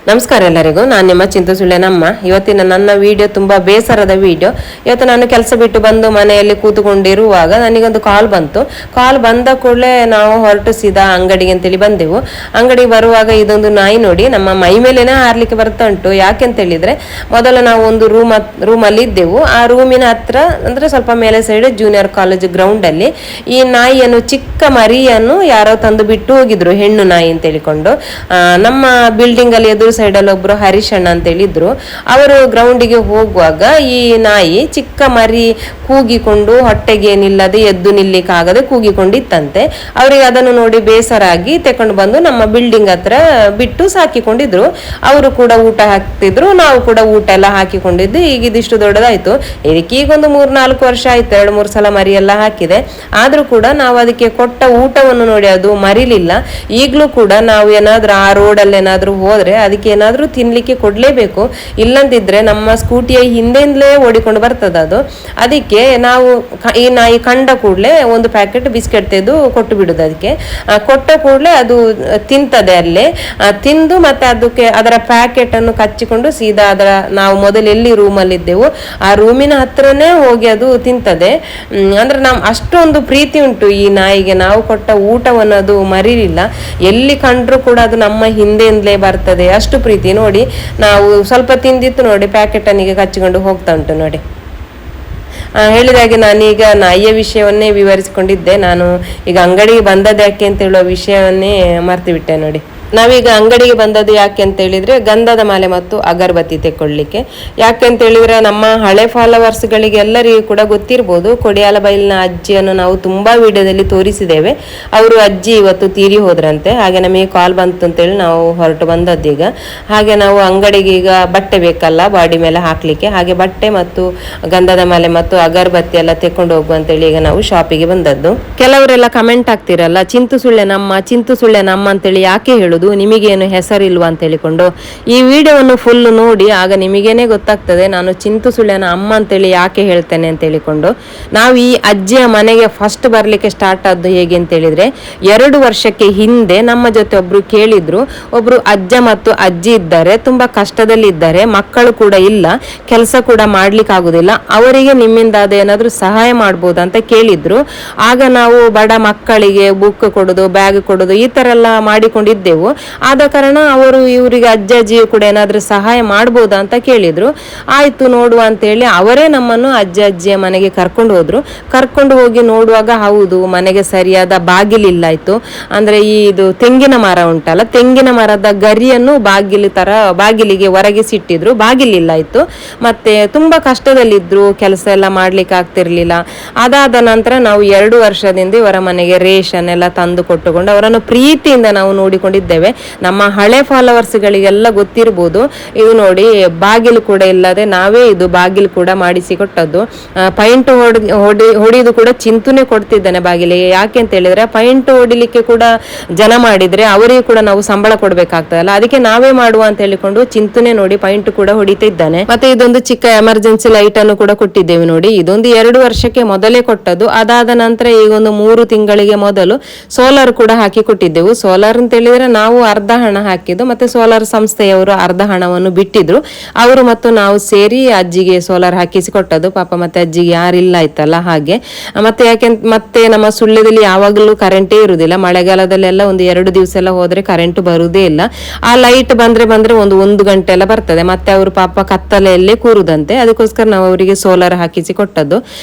ನಮಸ್ಕಾರ ಎಲ್ಲರಿಗೂ. ನಾನು ನಿಮ್ಮ ಚಿಂತು ಸುಳ್ಳೆನಮ್ಮ. ಇವತ್ತಿನ ನನ್ನ ವಿಡಿಯೋ ತುಂಬಾ ಬೇಸರದ ವಿಡಿಯೋ. ಇವತ್ತು ನಾನು ಕೆಲಸ ಬಿಟ್ಟು ಬಂದು ಮನೆಯಲ್ಲಿ ಕೂತ್ಕೊಂಡಿರುವಾಗ ನನಗೊಂದು ಕಾಲ್ ಬಂತು. ಕಾಲ್ ಬಂದ ಕೂಡಲೇ ನಾವು ಹೊರಟು ಸೀದಾ ಅಂಗಡಿಗೆ ಅಂತೇಳಿ ಬಂದೆವು. ಅಂಗಡಿಗೆ ಬರುವಾಗ ಇದೊಂದು ನಾಯಿ ನೋಡಿ ನಮ್ಮ ಮೈ ಮೇಲೆನೇ ಹಾರ್ಲಿಕ್ಕೆ ಬರ್ತಾ ಉಂಟು. ಯಾಕೆಂತ ಹೇಳಿದ್ರೆ ಮೊದಲು ನಾವು ಒಂದು ರೂಮಲ್ಲಿ ಇದ್ದೆವು. ಆ ರೂಮಿನ ಹತ್ರ ಅಂದ್ರೆ ಸ್ವಲ್ಪ ಮೇಲೆ ಸೈಡ್ ಜೂನಿಯರ್ ಕಾಲೇಜ್ ಗ್ರೌಂಡ್ ಅಲ್ಲಿ ಈ ನಾಯಿಯನ್ನು, ಚಿಕ್ಕ ಮರಿಯನ್ನು ಯಾರೋ ತಂದು ಬಿಟ್ಟು ಹೋಗಿದ್ರು, ಹೆಣ್ಣು ನಾಯಿ ಅಂತ ಹೇಳಿಕೊಂಡು. ನಮ್ಮ ಬಿಲ್ಡಿಂಗ್ ಅಲ್ಲಿ ಎದುರು ಸೈಡ್ ಅಲ್ಲಿ ಒಬ್ರು ಹರೀಶಣ್ಣ ಅಂತ ಹೇಳಿದ್ರು. ಅವರು ಗ್ರೌಂಡಿಗೆ ಹೋಗುವಾಗ ಈ ನಾಯಿ ಚಿಕ್ಕ ಮರಿ ಕೂಗಿಕೊಂಡು, ಹೊಟ್ಟೆಗೆ ನಿಲ್ಲದೆ ಎದ್ದು ನಿಲ್ಲಿಕ್ಕಾಗದೆ ಕೂಗಿಕೊಂಡಿತ್ತಂತೆ. ಅವರಿಗೆ ಅದನ್ನು ನೋಡಿ ಬೇಸರ ಆಗಿ ತಕೊಂಡು ಬಂದು ನಮ್ಮ ಬಿಲ್ಡಿಂಗ್ ಹತ್ರ ಬಿಟ್ಟು ಸಾಕಿಕೊಂಡಿದ್ರು. ಅವರು ಕೂಡ ಊಟ ಹಾಕ್ತಿದ್ರು, ನಾವು ಕೂಡ ಊಟ ಎಲ್ಲ ಹಾಕಿಕೊಂಡಿದ್ದು. ಈಗ ಇದಿಷ್ಟು ದೊಡ್ಡದಾಯ್ತು. ಇದಕ್ಕೆ ಈಗ ಒಂದು 3-4 ವರ್ಷ ಆಯ್ತು, 2-3 ಸಲ ಮರಿ ಎಲ್ಲ ಹಾಕಿದೆ. ಆದ್ರೂ ಕೂಡ ನಾವು ಅದಕ್ಕೆ ಕೊಟ್ಟ ಊಟವನ್ನು ನೋಡಿ ಅದು ಮರಿಲಿಲ್ಲ. ಈಗ್ಲೂ ಕೂಡ ನಾವು ಏನಾದ್ರೂ ಆ ರೋಡಲ್ಲಿ ಏನಾದ್ರೂ ಹೋದ್ರೆ ಅದಕ್ಕೆ ಏನಾದ್ರೂ ತಿನ್ಲಿಕ್ಕೆ ಕೊಡ್ಲೇಬೇಕು. ಇಲ್ಲಂದಿದ್ರೆ ನಮ್ಮ ಸ್ಕೂಟಿಯ ಹಿಂದೆಯಿಂದಲೇ ಓಡಿಕೊಂಡು ಬರ್ತದ ಅದು. ಅದಕ್ಕೆ ನಾವು ಈ ನಾಯಿ ಕಂಡ ಕೂಡಲೇ ಒಂದು ಪ್ಯಾಕೆಟ್ ಬಿಸ್ಕೆಟ್ ತೆಗೆದು ಕೊಟ್ಟು ಬಿಡುದು. ಅದಕ್ಕೆ ಕೊಟ್ಟ ಕೂಡಲೇ ಅದು ತಿಂತದೆ. ಅಲ್ಲೇ ತಿಂದು ಮತ್ತೆ ಅದಕ್ಕೆ ಅದರ ಪ್ಯಾಕೆಟ್ ಅನ್ನು ಕಚ್ಚಿಕೊಂಡು ಸೀದಾ ಅದರ, ನಾವು ಮೊದಲು ಎಲ್ಲಿ ರೂಮಲ್ಲಿ ಇದ್ದೆವು ಆ ರೂಮಿನ ಹತ್ರನೇ ಹೋಗಿ ಅದು ತಿಂತದೆ. ಅಂದ್ರೆ ನಾವು ಅಷ್ಟೊಂದು ಪ್ರೀತಿ ಉಂಟು ಈ ನಾಯಿಗೆ. ನಾವು ಕೊಟ್ಟ ಊಟವನ್ನು ಅದು ಮರಿಲಿಲ್ಲ. ಎಲ್ಲಿ ಕಂಡ್ರು ಕೂಡ ಅದು ನಮ್ಮ ಹಿಂದೆಯಿಂದಲೇ ಬರ್ತದೆ, ಅಷ್ಟು ಪ್ರೀತಿ ನೋಡಿ. ನಾವು ಸ್ವಲ್ಪ ತಿಂದಿತ್ತು ನೋಡಿ, ಪ್ಯಾಕೆಟ್ ಅನ್ನಿಗೆ ಕಚ್ಚಿಕೊಂಡು ಹೋಗ್ತಾ ಉಂಟು ನೋಡಿ. ಹೇಳಿದಾಗೆ ನಾನೀಗ ನಾಯಿಯ ವಿಷಯವನ್ನೇ ವಿವರಿಸಿಕೊಂಡಿದ್ದೆ. ನಾನು ಈಗ ಅಂಗಡಿಗೆ ಬಂದದ್ದು ಯಾಕೆ ಅಂತ ಹೇಳುವ ವಿಷಯವನ್ನೇ ಮರ್ತು ಬಿಟ್ಟೆ ನೋಡಿ. ನಾವೀಗ ಅಂಗಡಿಗೆ ಬಂದದ್ದು ಯಾಕೆ ಅಂತ ಹೇಳಿದ್ರೆ ಗಂಧದ ಮಾಲೆ ಮತ್ತು ಅಗರಬತ್ತಿ ತೆಕ್ಕೊಳ್ಳಿಕ್ಕೆ. ಯಾಕೆ ಅಂತ ಹೇಳಿದ್ರೆ ನಮ್ಮ ಹಳೆ ಫಾಲೋವರ್ಸ್ಗಳಿಗೆ ಎಲ್ಲರಿಗೂ ಕೂಡ ಗೊತ್ತಿರ್ಬೋದು, ಕೊಡಿಯಾಲ ಬೈಲ್ನ ಅಜ್ಜಿಯನ್ನು ನಾವು ತುಂಬಾ ವಿಡಿಯೋದಲ್ಲಿ ತೋರಿಸಿದ್ದೇವೆ. ಅವರು ಅಜ್ಜಿ ಇವತ್ತು ತೀರಿ ಹೋದ್ರಂತೆ. ಹಾಗೆ ನಮಗೆ ಕಾಲ್ ಬಂತು ಅಂತೇಳಿ ನಾವು ಹೊರಟು ಬಂದದ್ದು ಈಗ. ಹಾಗೆ ನಾವು ಅಂಗಡಿಗೆ ಈಗ ಬಟ್ಟೆ ಬೇಕಲ್ಲ ಬಾಡಿ ಮೇಲೆ ಹಾಕ್ಲಿಕ್ಕೆ, ಹಾಗೆ ಬಟ್ಟೆ ಮತ್ತು ಗಂಧದ ಮಾಲೆ ಮತ್ತು ಅಗರಬತ್ತಿ ಎಲ್ಲ ತೆಕೊಂಡು ಹೋಗುವ ಅಂತೇಳಿ ಈಗ ನಾವು ಶಾಪಿಗೆ ಬಂದದ್ದು. ಕೆಲವರೆಲ್ಲ ಕಮೆಂಟ್ ಆಗ್ತಿರಲ್ಲ, ಚಿಂತು ಸುಳ್ಳೆ ನಮ್ಮ ಅಂತೇಳಿ ಯಾಕೆ ಹೇಳುದು, ನಿಮಗೇನು ಹೆಸರಿಲ್ವಾ ಅಂತ ಹೇಳಿಕೊಂಡು. ಈ ವಿಡಿಯೋವನ್ನು ಫುಲ್ ನೋಡಿ, ಆಗ ನಿಮಗೇನೆ ಗೊತ್ತಾಗ್ತದೆ ನಾನು ಚಿಂತು ಸುಳ್ಳೆನ ಅಮ್ಮ ಅಂತೇಳಿ ಯಾಕೆ ಹೇಳ್ತೇನೆ ಅಂತ ಹೇಳಿಕೊಂಡು. ನಾವು ಈ ಅಜ್ಜಿಯ ಮನೆಗೆ ಫಸ್ಟ್ ಬರ್ಲಿಕ್ಕೆ ಸ್ಟಾರ್ಟ್ ಆದ್ದು ಹೇಗೆ ಅಂತ ಹೇಳಿದ್ರೆ, 2 ವರ್ಷಕ್ಕೆ ಹಿಂದೆ ನಮ್ಮ ಜೊತೆ ಒಬ್ರು ಕೇಳಿದ್ರು. ಒಬ್ರು ಅಜ್ಜ ಮತ್ತು ಅಜ್ಜಿ ಇದ್ದಾರೆ, ತುಂಬಾ ಕಷ್ಟದಲ್ಲಿ ಇದ್ದಾರೆ, ಮಕ್ಕಳು ಕೂಡ ಇಲ್ಲ, ಕೆಲಸ ಕೂಡ ಮಾಡ್ಲಿಕ್ಕೆ ಆಗುದಿಲ್ಲ, ಅವರಿಗೆ ನಿಮ್ಮಿಂದ ಅದೇನಾದ್ರೂ ಸಹಾಯ ಮಾಡ್ಬೋದ ಅಂತ ಕೇಳಿದ್ರು. ಆಗ ನಾವು ಬಡ ಮಕ್ಕಳಿಗೆ ಬುಕ್ ಕೊಡೋದು, ಬ್ಯಾಗ್ ಕೊಡೋದು ಈ ತರ ಎಲ್ಲ ಮಾಡಿಕೊಂಡಿದ್ದೆವು. ಆದ ಕಾರಣ ಅವರು ಇವರಿಗೆ ಅಜ್ಜಿಯು ಕೂಡ ಏನಾದ್ರೂ ಸಹಾಯ ಮಾಡ್ಬೋದಾ ಅಂತ ಕೇಳಿದ್ರು. ಆಯ್ತು ನೋಡುವ ಅಂತ ಹೇಳಿ ಅವರೇ ನಮ್ಮನ್ನು ಅಜ್ಜಿಯ ಮನೆಗೆ ಕರ್ಕೊಂಡು ಹೋದ್ರು. ಕರ್ಕೊಂಡು ಹೋಗಿ ನೋಡುವಾಗ ಹೌದು, ಮನೆಗೆ ಸರಿಯಾದ ಬಾಗಿಲಿಲ್ಲ ಆಯ್ತು. ಅಂದ್ರೆ ಇದು ತೆಂಗಿನ ಮರ ಉಂಟಲ್ಲ, ತೆಂಗಿನ ಮರದ ಗರಿಯನ್ನು ಬಾಗಿಲಿಗೆ ಹೊರಗೆ ಸಿಟ್ಟಿದ್ರು, ಬಾಗಿಲಿಲ್ಲ ಆಯ್ತು. ಮತ್ತೆ ತುಂಬಾ ಕಷ್ಟದಲ್ಲಿದ್ರು, ಕೆಲಸ ಎಲ್ಲ ಮಾಡ್ಲಿಕ್ಕೆ ಆಗ್ತಿರ್ಲಿಲ್ಲ. ಅದಾದ ನಂತರ ನಾವು 2 ವರ್ಷದಿಂದ ಇವರ ಮನೆಗೆ ರೇಷನ್ ಎಲ್ಲ ತಂದು ಕೊಟ್ಟುಕೊಂಡು ಅವರನ್ನು ಪ್ರೀತಿಯಿಂದ ನಾವು ನೋಡಿಕೊಂಡಿದ್ದೇವೆ. ನಮ್ಮ ಹಳೆ ಫಾಲೋವರ್ಸ್ ಗಳಿಗೆಲ್ಲ ಗೊತ್ತಿರ್ಬೋದು. ಇದು ನೋಡಿ, ಬಾಗಿಲು ಕೂಡ ಇಲ್ಲದೆ ನಾವೇ ಇದು ಬಾಗಿಲು ಕೂಡ ಮಾಡಿಸಿ ಕೊಟ್ಟದ್ದು. ಪೈಂಟ್ ಹೊಡಿದು ಕೂಡ ಚಿಂತುನೆ ಕೊಡ್ತಿದ್ದಾನೆ ಬಾಗಿಲಿಗೆ. ಯಾಕೆ ಅಂತ ಹೇಳಿದ್ರೆ ಪೈಂಟ್ ಹೊಡಿಲಿಕ್ಕೆ ಕೂಡ ಜನ ಮಾಡಿದ್ರೆ ಅವರಿಗೆ ಕೂಡ ನಾವು ಸಂಬಳ ಕೊಡ್ಬೇಕಾಗ್ತದಲ್ಲ, ಅದಕ್ಕೆ ನಾವೇ ಮಾಡುವ ಅಂತ ಹೇಳಿಕೊಂಡು ಚಿಂತುನೆ ನೋಡಿ ಪೈಂಟ್ ಕೂಡ ಹೊಡಿತಾ ಇದ್ದಾನೆ. ಮತ್ತೆ ಇದೊಂದು ಚಿಕ್ಕ ಎಮರ್ಜೆನ್ಸಿ ಲೈಟ್ ಅನ್ನು ಕೂಡ ಕೊಟ್ಟಿದ್ದೇವೆ ನೋಡಿ. ಇದೊಂದು 2 ವರ್ಷಕ್ಕೆ ಮೊದಲೇ ಕೊಟ್ಟದ್ದು. ಅದಾದ ನಂತರ ಈಗ ಒಂದು 3 ತಿಂಗಳಿಗೆ ಮೊದಲು ಸೋಲಾರ್ ಕೂಡ ಹಾಕಿ ಕೊಟ್ಟಿದ್ದೆವು. ಸೋಲಾರ್ ಅಂತ ಹೇಳಿದ್ರೆ ನಾವು ಅರ್ಧ ಹಣ ಹಾಕಿದ್ದು, ಮತ್ತೆ ಸೋಲಾರ್ ಸಂಸ್ಥೆಯವರು ಅರ್ಧ ಹಣವನ್ನು ಬಿಟ್ಟಿದ್ರು. ಅವರು ಮತ್ತು ನಾವು ಸೇರಿ ಅಜ್ಜಿಗೆ ಸೋಲಾರ್ ಹಾಕಿಸಿ ಕೊಟ್ಟದ್ದು. ಪಾಪ ಮತ್ತೆ ಅಜ್ಜಿಗೆ ಯಾರಿಲ್ಲ ಆಯ್ತಲ್ಲ ಹಾಗೆ. ಮತ್ತೆ ನಮ್ಮ ಸುಳ್ಳ್ಯದಲ್ಲಿ ಯಾವಾಗಲೂ ಕರೆಂಟೇ ಇರುವುದಿಲ್ಲ. ಮಳೆಗಾಲದಲ್ಲೆಲ್ಲ ಒಂದು 2 ದಿವಸ ಎಲ್ಲ ಹೋದ್ರೆ ಕರೆಂಟ್ ಬರುವುದೇ ಇಲ್ಲ. ಆ ಲೈಟ್ ಬಂದ್ರೆ ಒಂದು ಗಂಟೆ ಎಲ್ಲ ಬರ್ತದೆ. ಮತ್ತೆ ಅವರು ಪಾಪ ಕತ್ತಲೆಯಲ್ಲೇ ಕೂರುದಂತೆ. ಅದಕ್ಕೋಸ್ಕರ ನಾವು ಅವರಿಗೆ ಸೋಲಾರ್ ಹಾಕಿಸಿ ಕೊಟ್ಟದ್ದು.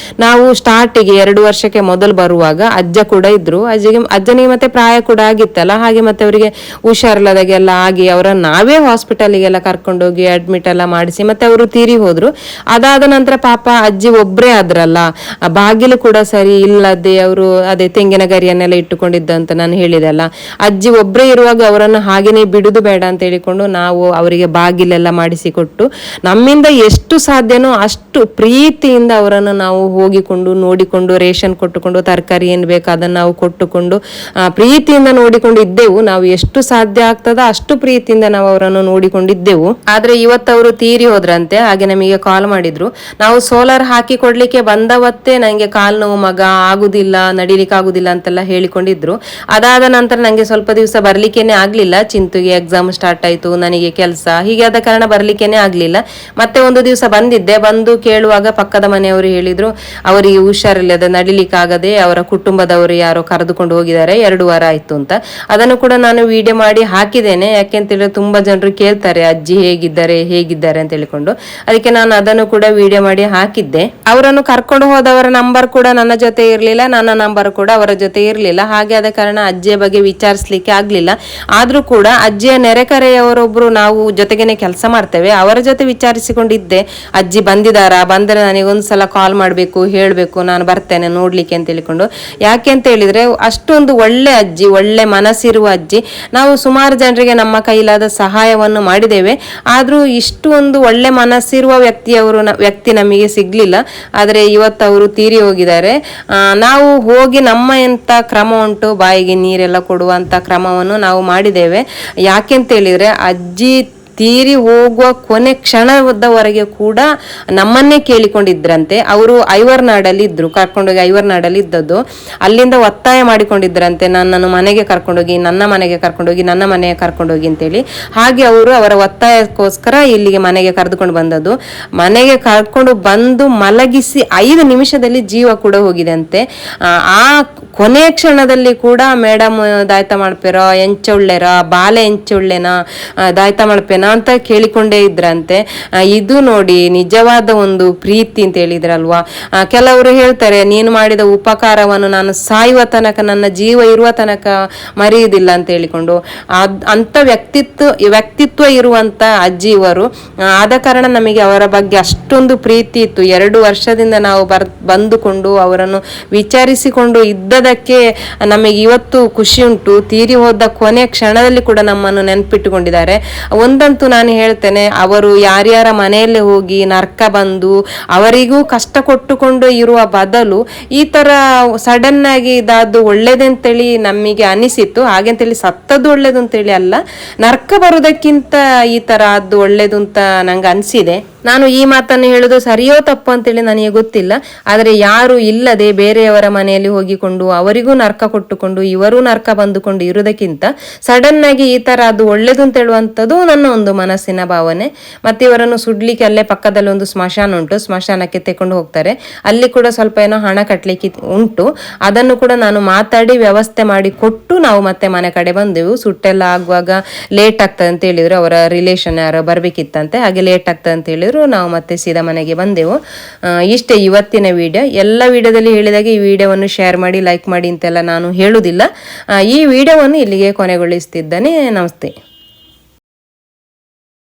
ನಾವು ಸ್ಟಾರ್ಟಿಗೆ 2 ವರ್ಷಕ್ಕೆ ಮೊದಲು ಬರುವಾಗ ಅಜ್ಜ ಕೂಡ ಇದ್ರು. ಅಜ್ಜನಿಗೆ ಮತ್ತೆ ಪ್ರಾಯ ಕೂಡ ಆಗಿತ್ತಲ್ಲ, ಹಾಗೆ ಮತ್ತೆ ಅವರಿಗೆ ಹುಷಾರಿಲ್ಲದಾಗೆಲ್ಲ ಆಗಿ ಅವರನ್ನು ನಾವೇ ಹಾಸ್ಪಿಟಲ್ಗೆಲ್ಲ ಕರ್ಕೊಂಡೋಗಿ ಅಡ್ಮಿಟ್ ಎಲ್ಲ ಮಾಡಿಸಿ ಮತ್ತೆ ಅವರು ತೀರಿ ಹೋದ್ರು. ಅದಾದ ನಂತರ ಪಾಪ ಅಜ್ಜಿ ಒಬ್ರೇ ಆದ್ರಲ್ಲ, ಬಾಗಿಲು ಕೂಡ ಸರಿ ಇಲ್ಲದೆ ಅವರು ಅದೇ ತೆಂಗಿನ ಗರಿಯನ್ನೆಲ್ಲ ಇಟ್ಟುಕೊಂಡಿದ್ದಂತ ನಾನು ಹೇಳಿದೆಲ್ಲ. ಅಜ್ಜಿ ಒಬ್ರೇ ಇರುವಾಗ ಅವರನ್ನು ಹಾಗೇನೆ ಬಿಡುದು ಬೇಡ ಅಂತ ಹೇಳಿಕೊಂಡು ನಾವು ಅವರಿಗೆ ಬಾಗಿಲೆಲ್ಲ ಮಾಡಿಸಿಕೊಟ್ಟು ನಮ್ಮಿಂದ ಎಷ್ಟು ಸಾಧ್ಯನೋ ಅಷ್ಟು ಪ್ರೀತಿಯಿಂದ ಅವರನ್ನು ನಾವು ಹೋಗಿಕೊಂಡು ನೋಡಿಕೊಂಡು ರೇಷನ್ ಕೊಟ್ಟುಕೊಂಡು ತರಕಾರಿ ಏನ್ ಬೇಕು ಅದನ್ನು ನಾವು ಕೊಟ್ಟುಕೊಂಡು ಪ್ರೀತಿಯಿಂದ ನೋಡಿಕೊಂಡು ಇದ್ದೆವು. ನಾವು ಎಷ್ಟು ಸಾಧ್ಯ ಆಗ್ತದ ಅಷ್ಟು ಪ್ರೀತಿಯಿಂದ ನಾವು ಅವರನ್ನು ನೋಡಿಕೊಂಡಿದ್ದೆವು. ಆದ್ರೆ ಇವತ್ತು ಅವರು ತೀರಿ ಹೋದ್ರಂತೆ. ಹಾಗೆ ನಮಗೆ ಕಾಲ್ ಮಾಡಿದ್ರು. ನಾವು ಸೋಲಾರ್ ಹಾಕಿ ಕೊಡ್ಲಿಕ್ಕೆ ಬಂದವತ್ತೇ ನಂಗೆ ಕಾಲ್ ನೋವು ಮಗ, ಆಗುದಿಲ್ಲ, ನಡಿಲಿಕ್ಕೆ ಆಗುದಿಲ್ಲ ಅಂತೆಲ್ಲ ಹೇಳಿಕೊಂಡಿದ್ರು. ಅದಾದ ನಂತರ ನಂಗೆ ಸ್ವಲ್ಪ ದಿವಸ ಬರ್ಲಿಕ್ಕೇನೆ ಆಗ್ಲಿಲ್ಲ. ಚಿಂತುಗೆ ಎಕ್ಸಾಮ್ ಸ್ಟಾರ್ಟ್ ಆಯ್ತು, ನನಗೆ ಕೆಲಸ, ಹೀಗೆ ಆದ ಕಾರಣ ಬರ್ಲಿಕ್ಕೇನೆ ಆಗ್ಲಿಲ್ಲ. ಮತ್ತೆ ಒಂದು ದಿವಸ ಬಂದಿದ್ದೆ. ಬಂದು ಕೇಳುವಾಗ ಪಕ್ಕದ ಮನೆಯವರು ಹೇಳಿದ್ರು ಅವರಿಗೆ ಹುಷಾರಿಲ್ಲದೆ ನಡಿಲಿಕ್ಕಾಗದೆ ಅವರ ಕುಟುಂಬದವರು ಯಾರೋ ಕರೆದುಕೊಂಡು ಹೋಗಿದ್ದಾರೆ, 2 ವಾರ ಆಯ್ತು ಅಂತ. ಅದನ್ನು ಕೂಡ ನಾನು ವಿಡಿಯೋ ಮಾಡಿ ಹಾಕಿದ್ದೇನೆ. ಯಾಕೆಂತೇಳಿದ್ರೆ ತುಂಬಾ ಜನರು ಕೇಳ್ತಾರೆ ಅಜ್ಜಿ ಹೇಗಿದ್ದಾರೆ ಅಂತ ಹೇಳಿಕೊಂಡು. ಅದಕ್ಕೆ ನಾನು ಅದನ್ನು ಕೂಡ ವಿಡಿಯೋ ಮಾಡಿ ಹಾಕಿದ್ದೆ. ಅವರನ್ನು ಕರ್ಕೊಂಡು ಹೋದವರ ನಂಬರ್ ಕೂಡ ನನ್ನ ಜೊತೆ ಇರ್ಲಿಲ್ಲ, ನನ್ನ ನಂಬರ್ ಕೂಡ ಅವರ ಜೊತೆ ಇರ್ಲಿಲ್ಲ. ಹಾಗೆ ಆದ ಕಾರಣ ಅಜ್ಜಿಯ ಬಗ್ಗೆ ವಿಚಾರಿಸ್ಲಿಕ್ಕೆ ಆಗ್ಲಿಲ್ಲ. ಆದ್ರೂ ಕೂಡ ಅಜ್ಜಿಯ ನೆರೆಕರೆಯವರೊಬ್ರು ನಾವು ಜೊತೆಗೇನೆ ಕೆಲಸ ಮಾಡ್ತೇವೆ, ಅವರ ಜೊತೆ ವಿಚಾರಿಸಿಕೊಂಡಿದ್ದೆ. ಅಜ್ಜಿ ಬಂದ್ರೆ ನನಗೊಂದ್ಸಲ ಕಾಲ್ ಮಾಡ್ಬೇಕು, ಹೇಳ್ಬೇಕು, ನಾನು ಬರ್ತೇನೆ ನೋಡ್ಲಿಕ್ಕೆ ಅಂತ ಹೇಳಿಕೊಂಡು. ಯಾಕೆ ಅಂತ ಹೇಳಿದ್ರೆ ಅಷ್ಟೊಂದು ಒಳ್ಳೆ ಅಜ್ಜಿ, ಒಳ್ಳೆ ಮನಸ್ಸಿರುವ ಅಜ್ಜಿ. ನಾವು ಸುಮಾರು ಜನರಿಗೆ ನಮ್ಮ ಕೈಲಾದ ಸಹಾಯವನ್ನು ಮಾಡಿದ್ದೇವೆ. ಆದ್ರೂ ಇಷ್ಟು ಒಂದು ಒಳ್ಳೆ ಮನಸ್ಸಿರುವ ವ್ಯಕ್ತಿ ನಮಗೆ ಸಿಗ್ಲಿಲ್ಲ. ಆದ್ರೆ ಇವತ್ತು ಅವರು ತೀರಿ ಹೋಗಿದ್ದಾರೆ. ನಾವು ಹೋಗಿ ನಮ್ಮ ಎಂತ ಕ್ರಮ ಉಂಟು, ಬಾಯಿಗೆ ನೀರೆಲ್ಲ ಕೊಡುವಂತ ಕ್ರಮವನ್ನು ನಾವು ಮಾಡಿದ್ದೇವೆ. ಯಾಕೆಂತ ಹೇಳಿದ್ರೆ ಅಜ್ಜಿ ತೀರಿ ಹೋಗುವ ಕೊನೆ ಕ್ಷಣದವರೆಗೆ ಕೂಡ ನಮ್ಮನ್ನೇ ಕೇಳಿಕೊಂಡಿದ್ರಂತೆ. ಅವರು ಐವರ್ನಾಡಲ್ಲಿ ಇದ್ರು, ಕರ್ಕೊಂಡೋಗಿ ಐವರ್ನಾಡಲ್ಲಿ ಇದ್ದದ್ದು. ಅಲ್ಲಿಂದ ಒತ್ತಾಯ ಮಾಡಿಕೊಂಡಿದ್ರಂತೆ ನನ್ನನ್ನು ಮನೆಗೆ ಕರ್ಕೊಂಡೋಗಿ, ನನ್ನ ಮನೆಗೆ ಕರ್ಕೊಂಡೋಗಿ ಅಂತೇಳಿ. ಹಾಗೆ ಅವರು ಅವರ ಒತ್ತಾಯಕ್ಕೋಸ್ಕರ ಇಲ್ಲಿಗೆ ಮನೆಗೆ ಕರೆದುಕೊಂಡು ಬಂದದ್ದು. ಮನೆಗೆ ಕರ್ಕೊಂಡು ಬಂದು ಮಲಗಿಸಿ 5 ನಿಮಿಷದಲ್ಲಿ ಜೀವ ಕೂಡ ಹೋಗಿದೆ ಅಂತೆ. ಆ ಕೊನೆ ಕ್ಷಣದಲ್ಲಿ ಕೂಡ ಮೇಡಮ್ ದಾಯ್ತ ಮಾಡ್ಪೇರ, ಎಂಚೊಳ್ಳೆರ, ಬಾಲೆ ಎಂಚೊಳ್ಳೆನ, ದಾಯ್ತ ಮಾಡ್ಪೇನ ಅಂತ ಕೇಳಿಕೊಂಡೇ ಇದ್ರಂತೆ. ಇದು ನೋಡಿ ನಿಜವಾದ ಒಂದು ಪ್ರೀತಿ ಅಂತ ಹೇಳಿದ್ರಲ್ವಾ. ಕೆಲವರು ಹೇಳ್ತಾರೆ ನೀನು ಮಾಡಿದ ಉಪಕಾರವನ್ನು ನಾನು ಸಾಯುವ ತನಕ, ನನ್ನ ಜೀವ ಇರುವ ತನಕ ಮರೆಯುವುದಿಲ್ಲ ಅಂತ ಹೇಳಿಕೊಂಡು. ಅಂತ ವ್ಯಕ್ತಿತ್ವ ಇರುವಂತ ಅಜ್ಜಿ ಇವರು. ಆದ ಕಾರಣ ನಮಗೆ ಅವರ ಬಗ್ಗೆ ಅಷ್ಟೊಂದು ಪ್ರೀತಿ ಇತ್ತು. 2 ವರ್ಷದಿಂದ ನಾವು ಬಂದುಕೊಂಡು ಅವರನ್ನು ವಿಚಾರಿಸಿಕೊಂಡು ಇದ್ದದಕ್ಕೆ ನಮಗೆ ಇವತ್ತು ಖುಷಿ ಉಂಟು. ತೀರಿ ಹೋದ ಕೊನೆ ಕ್ಷಣದಲ್ಲಿ ಕೂಡ ನಮ್ಮನ್ನು ನೆನಪಿಟ್ಟುಕೊಂಡಿದ್ದಾರೆ. ಒಂದಂತೂ ನಾನು ಹೇಳ್ತೇನೆ, ಅವರು ಯಾರ್ಯಾರ ಮನೆಯಲ್ಲಿ ಹೋಗಿ ನರ್ಕ ಬಂದು ಅವರಿಗೂ ಕಷ್ಟ ಕೊಟ್ಟುಕೊಂಡು ಇರುವ ಬದಲು ಈ ತರ ಸಡನ್ ಆಗಿ ಇದಾದ್ದು ಒಳ್ಳೇದಂತೇಳಿ ನಮಗೆ ಅನಿಸಿತ್ತು. ಹಾಗೆಂತೇಳಿ ಸತ್ತದ್ದು ಒಳ್ಳೇದು ಅಂತೇಳಿ ಅಲ್ಲ, ನರ್ಕ ಬರುವುದಕ್ಕಿಂತ ಈ ತರ ಆದ್ದು ಒಳ್ಳೇದು ಅಂತ ನಂಗೆ ಅನಿಸಿದೆ. ನಾನು ಈ ಮಾತನ್ನು ಹೇಳುದು ಸರಿಯೋ ತಪ್ಪು ಅಂತೇಳಿ ನನಗೆ ಗೊತ್ತಿಲ್ಲ. ಆದರೆ ಯಾರು ಇಲ್ಲದೆ ಬೇರೆಯವರ ಮನೆಯಲ್ಲಿ ಹೋಗಿಕೊಂಡು ಅವರಿಗೂ ನರ್ಕ ಕೊಟ್ಟುಕೊಂಡು ಇವರೂ ನರ್ಕ ಬಂದುಕೊಂಡು ಇರುವುದಕ್ಕಿಂತ ಸಡನ್ ಆಗಿ ಈ ತರ ಅದು ಒಳ್ಳೇದು ಅಂತ ಹೇಳುವಂಥದ್ದು ನನ್ನ ಒಂದು ಮನಸ್ಸಿನ ಭಾವನೆ. ಮತ್ತೆ ಇವರನ್ನು ಸುಡ್ಲಿಕ್ಕೆ ಅಲ್ಲೇ ಪಕ್ಕದಲ್ಲಿ ಒಂದು ಸ್ಮಶಾನ ಉಂಟು, ಸ್ಮಶಾನಕ್ಕೆ ತೆಕೊಂಡು ಹೋಗ್ತಾರೆ. ಅಲ್ಲಿ ಕೂಡ ಸ್ವಲ್ಪ ಏನೋ ಹಣ ಕಟ್ಟಲಿಕ್ಕೆ ಉಂಟು. ಅದನ್ನು ಕೂಡ ನಾನು ಮಾತಾಡಿ ವ್ಯವಸ್ಥೆ ಮಾಡಿ ಕೊಟ್ಟು ನಾವು ಮತ್ತೆ ಮನೆ ಕಡೆ ಬಂದೆವು. ಸುಟ್ಟೆಲ್ಲ ಆಗುವಾಗ ಲೇಟ್ ಆಗ್ತದೆ ಅಂತ ಹೇಳಿದ್ರು, ಅವರ ರಿಲೇಷನ್ ಯಾರೋ ಬರ್ಬೇಕಿತ್ತಂತೆ. ಹಾಗೆ ಲೇಟ್ ಆಗ್ತದೆ ಅಂತ ಹೇಳಿದ್ರು, ನಾವು ಮತ್ತೆ ಸೀದಾ ಮನೆಗೆ ಬಂದೆವು. ಇಷ್ಟೇ ಇವತ್ತಿನ ವಿಡಿಯೋ. ಎಲ್ಲ ವಿಡಿಯೋದಲ್ಲಿ ಹೇಳಿದಾಗೆ ಈ ವಿಡಿಯೋವನ್ನು ಶೇರ್ ಮಾಡಿ, ಲೈಕ್ ಮಾಡಿ ಅಂತೆಲ್ಲ ನಾನು ಹೇಳುವುದಿಲ್ಲ. ಈ ವಿಡಿಯೋವನ್ನು ಇಲ್ಲಿಗೆ ಕೊನೆಗೊಳಿಸ್ತಿದ್ದೇನೆ. ನಮಸ್ತೆ.